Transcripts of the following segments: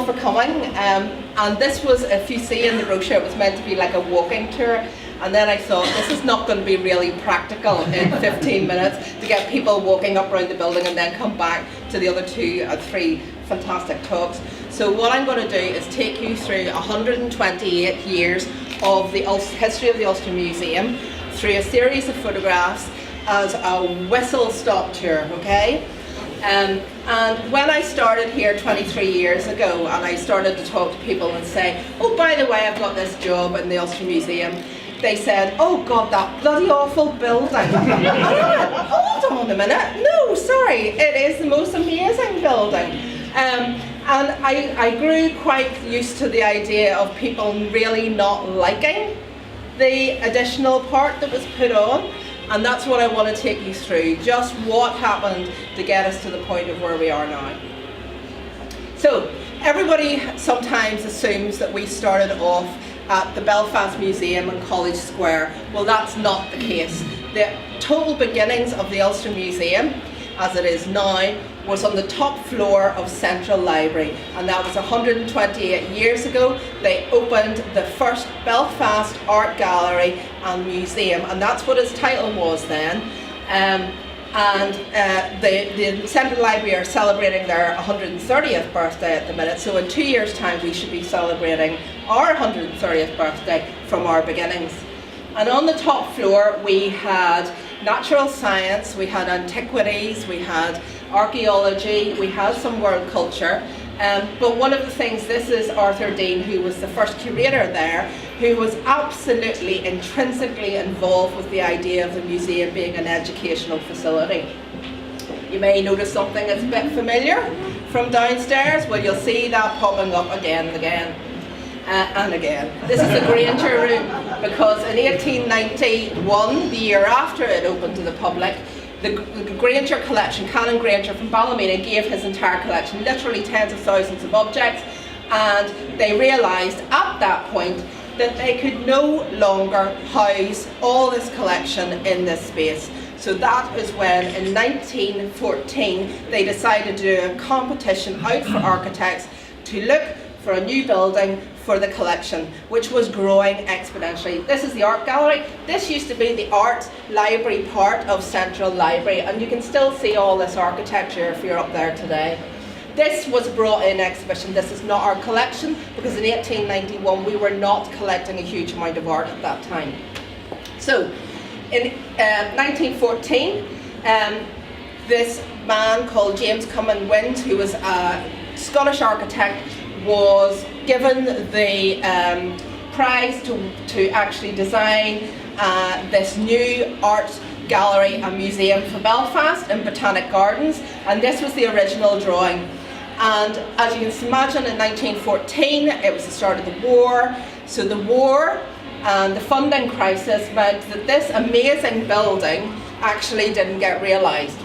all for coming. And this was, if you see in the brochure, it was meant to be like a walking tour. And then I thought, this is not going to be really practical in 15 minutes to get people walking up around the building and then come back to the other 2 or 3 fantastic talks. So what I'm going to do is take you through 128 years of the history of the Ulster Museum through a series of photographs as a whistle-stop tour, okay? And when I started here 23 years ago and I started to talk to people and say, oh, by the way, I've got this job in the Ulster Museum, they said, oh God, that bloody awful building. And I went, hold on a minute, no, sorry, it is the most amazing building. And I grew quite used to the idea of people really not liking the additional part that was put on. And that's what I want to take you through, just what happened to get us to the point of where we are now. So, everybody sometimes assumes that we started off at the Belfast Museum in College Square. Well, that's not the case. The total beginnings of the Ulster Museum, as it is now, was on the top floor of Central Library, and that was 128 years ago. They opened the first Belfast Art Gallery and Museum, and that's what its title was then. The Central Library are celebrating their 130th birthday at the minute, so in 2 years' time we should be celebrating our 130th birthday from our beginnings. And on the top floor we had natural science, we had antiquities, we had archaeology, we had some world culture. But one of the things, this is Arthur Dean, who was the first curator there, who was absolutely intrinsically involved with the idea of the museum being an educational facility. You may notice something that's a bit familiar from downstairs. Well, you'll see that popping up again and again. And again. This is the Granger room, because in 1891, the year after it opened to the public, the Granger collection, Canon Granger from Ballymena, gave his entire collection, literally tens of thousands of objects, and they realised at that point that they could no longer house all this collection in this space. So that is when, in 1914, they decided to do a competition out for architects to look for a new building for the collection, which was growing exponentially. This is the art gallery. This used to be the art library part of Central Library, and you can still see all this architecture if you're up there today. This was a brought-in exhibition. This is not our collection, because in 1891 we were not collecting a huge amount of art at that time. So, in 1914, this man called James Cummin Wind, who was a Scottish architect, was given the prize to actually design this new art gallery and museum for Belfast in Botanic Gardens, and this was the original drawing. And as you can imagine, in 1914 it was the start of the war, so the war and the funding crisis meant that this amazing building actually didn't get realised.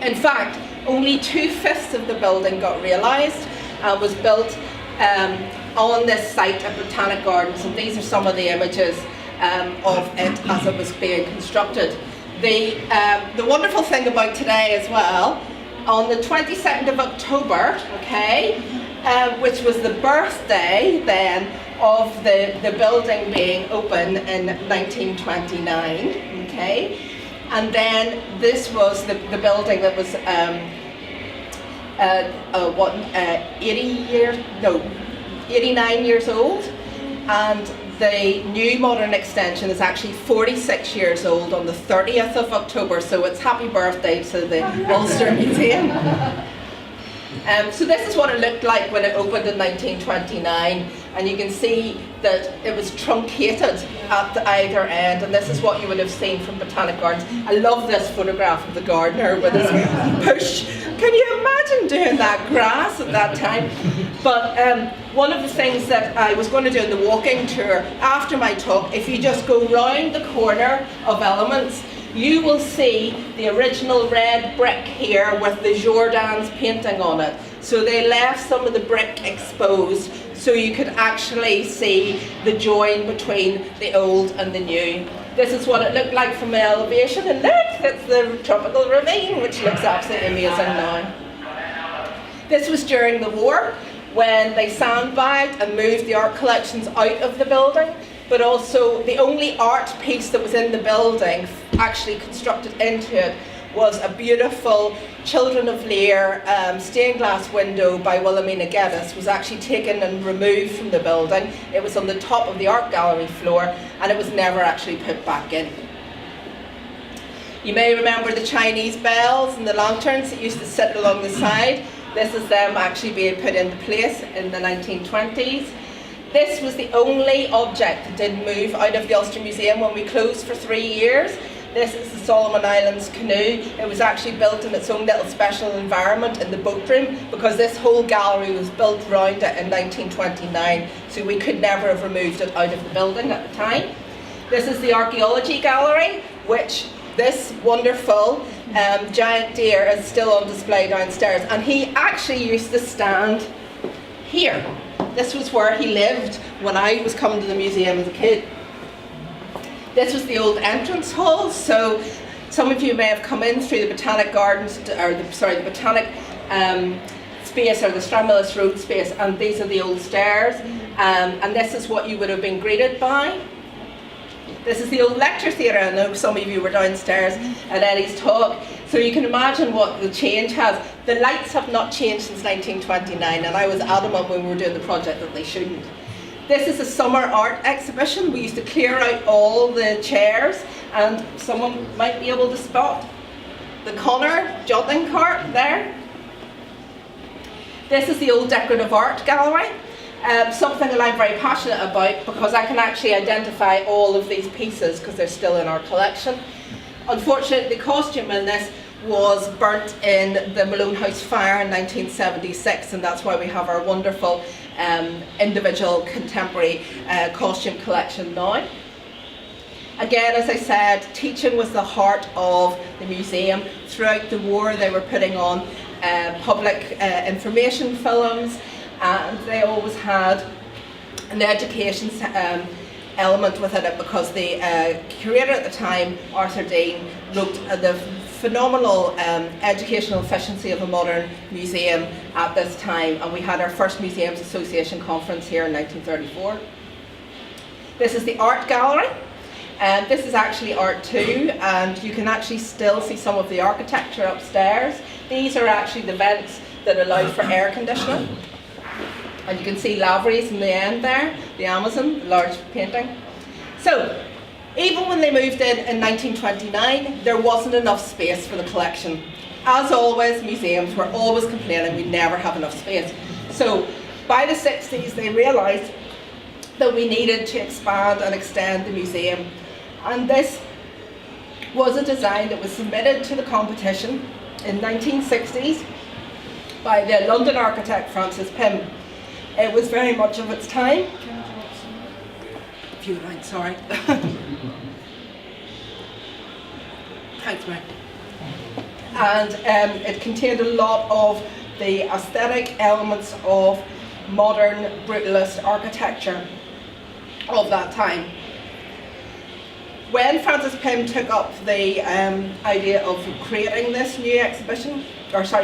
In fact, only 2/5 of the building got realised and was built on this site at Botanic Gardens, and these are some of the images of it as it was being constructed. The wonderful thing about today as well, on the 22nd of October, okay, which was the birthday then of the building being open in 1929, okay, and then this was the building that was 89 years old, and the new modern extension is actually 46 years old on the 30th of October, so it's happy birthday to the Ulster Museum. So this is what it looked like when it opened in 1929, and you can see that it was truncated at either end, and this is what you would have seen from Botanic Gardens. I love this photograph of the gardener with his push. Can you imagine doing that grass at that time? But one of the things that I was going to do in the walking tour after my talk, if you just go round the corner of Elements, you will see the original red brick here with the Jordaan's painting on it. So they left some of the brick exposed so you could actually see the join between the old and the new. This is what it looked like from elevation, and look, it's the tropical ravine, which looks absolutely amazing now. This was during the war, when they sandbagged and moved the art collections out of the building, but also the only art piece that was in the building, actually constructed into it, was a beautiful Children of Lear stained glass window by Wilhelmina Geddes, was actually taken and removed from the building. It was on the top of the art gallery floor, and it was never actually put back in. You may remember the Chinese bells and the lanterns that used to sit along the side. This is them actually being put into place in the 1920s. This was the only object that did move out of the Ulster Museum when we closed for 3 years. This is the Solomon Islands canoe. It was actually built in its own little special environment in the boat room, because this whole gallery was built around it in 1929, so we could never have removed it out of the building at the time. This is the Archaeology Gallery, which this wonderful giant deer is still on display downstairs, and he actually used to stand here. This was where he lived when I was coming to the museum as a kid. This was the old entrance hall, so some of you may have come in through the Botanic Gardens, or the Botanic space, or the Stramillis Road space, and these are the old stairs, and this is what you would have been greeted by. This is the old lecture theatre. I know some of you were downstairs at Eddie's talk, so you can imagine what the change has. The lights have not changed since 1929, and I was adamant when we were doing the project that they shouldn't. This is a summer art exhibition. We used to clear out all the chairs, and someone might be able to spot the Connor jotting cart there. This is the old Decorative Art Gallery. Something that I'm very passionate about, because I can actually identify all of these pieces because they're still in our collection. Unfortunately, the costume in this was burnt in the Malone House fire in 1976, and that's why we have our wonderful individual contemporary costume collection now. Again, as I said, teaching was the heart of the museum. Throughout the war, they were putting on public information films, and they always had an education element within it, because the curator at the time, Arthur Dean, wrote the phenomenal educational efficiency of a modern museum at this time, and we had our first Museums Association conference here in 1934. This is the art gallery. This is actually art too, and you can actually still see some of the architecture upstairs. These are actually the vents that allow for air conditioning. And you can see Lavery's in the end there, the Amazon, the large painting. So, even when they moved in 1929, there wasn't enough space for the collection. As always, museums were always complaining we never have enough space. So, by the 60s, they realised that we needed to expand and extend the museum. And this was a design that was submitted to the competition in 1960s by the London architect Francis Pym. It was very much of its time. A few lines, sorry. Thanks, Mike. And it contained a lot of the aesthetic elements of modern brutalist architecture of that time. When Francis Pym took up the idea of creating this new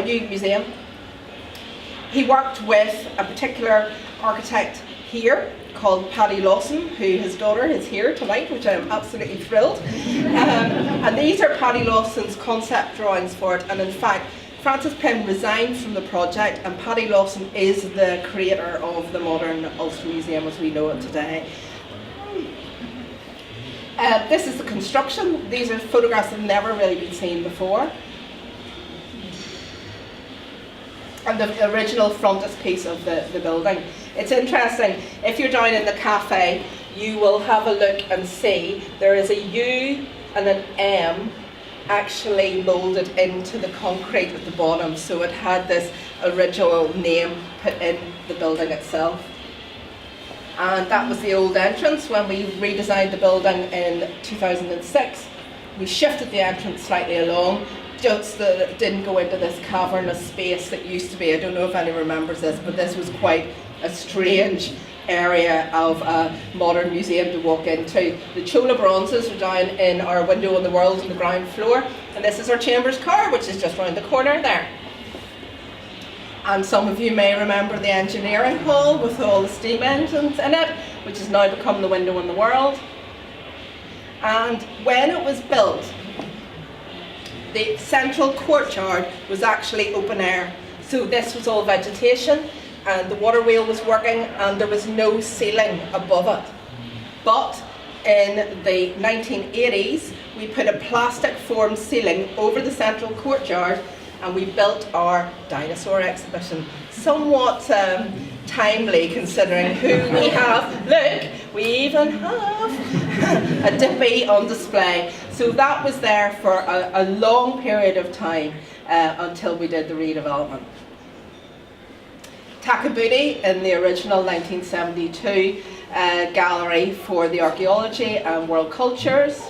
new museum, he worked with a particular architect here called Paddy Lawson, who his daughter is here tonight, which I am absolutely thrilled. And these are Paddy Lawson's concept drawings for it, and in fact Francis Pym resigned from the project, and Paddy Lawson is the creator of the modern Ulster Museum as we know it today. This is the construction. These are photographs that have never really been seen before. And the original frontispiece of the building. It's interesting, if you're down in the cafe, you will have a look and see there is a U and an M actually moulded into the concrete at the bottom, so it had this original name put in the building itself. And that was the old entrance. When we redesigned the building in 2006, we shifted the entrance slightly along, just that it didn't go into this cavernous space that used to be. I don't know if anyone remembers this, but this was quite a strange area of a modern museum to walk into. The Chola bronzes are down in our window on the world on the ground floor, and this is our Chambers car, which is just round the corner there. And some of you may remember the engineering hall with all the steam engines in it, which has now become the window in the world. And when it was built, the central courtyard was actually open air. So this was all vegetation, and the water wheel was working, and there was no ceiling above it. But in the 1980s, we put a plastic form ceiling over the central courtyard, and we built our dinosaur exhibition. Somewhat timely, considering who we have. Look, we even have a dippy on display. So that was there for a long period of time until we did the redevelopment. Takabudi in the original 1972 gallery for the archaeology and world cultures,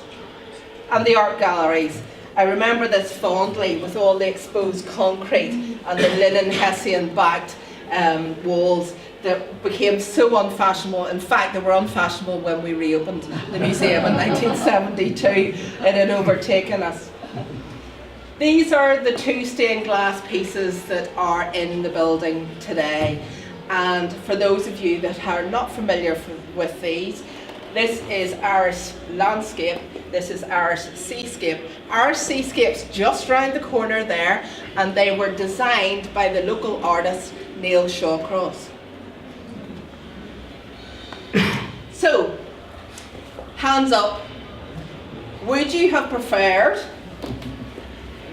and the art galleries. I remember this fondly, with all the exposed concrete and the linen Hessian backed walls that became so unfashionable. In fact, they were unfashionable when we reopened the museum in 1972. It had overtaken us. These are the two stained glass pieces that are in the building today. And for those of you that are not familiar with these, this is Irish landscape, this is Irish seascape. Irish seascape's just round the corner there, and they were designed by the local artist Neil Shawcross. So, hands up, would you have preferred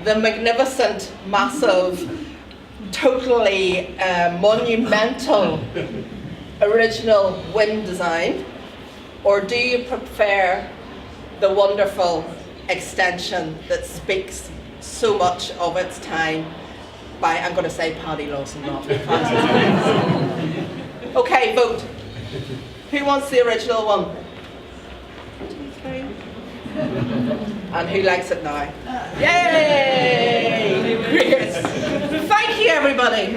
the magnificent, massive, totally monumental original wind design, or do you prefer the wonderful extension that speaks so much of its time by, I'm going to say Paddy Lawson, not Okay, vote. Who wants the original one? 1, 2, 3. And who likes it now? Yay! Great. Thank you, everybody.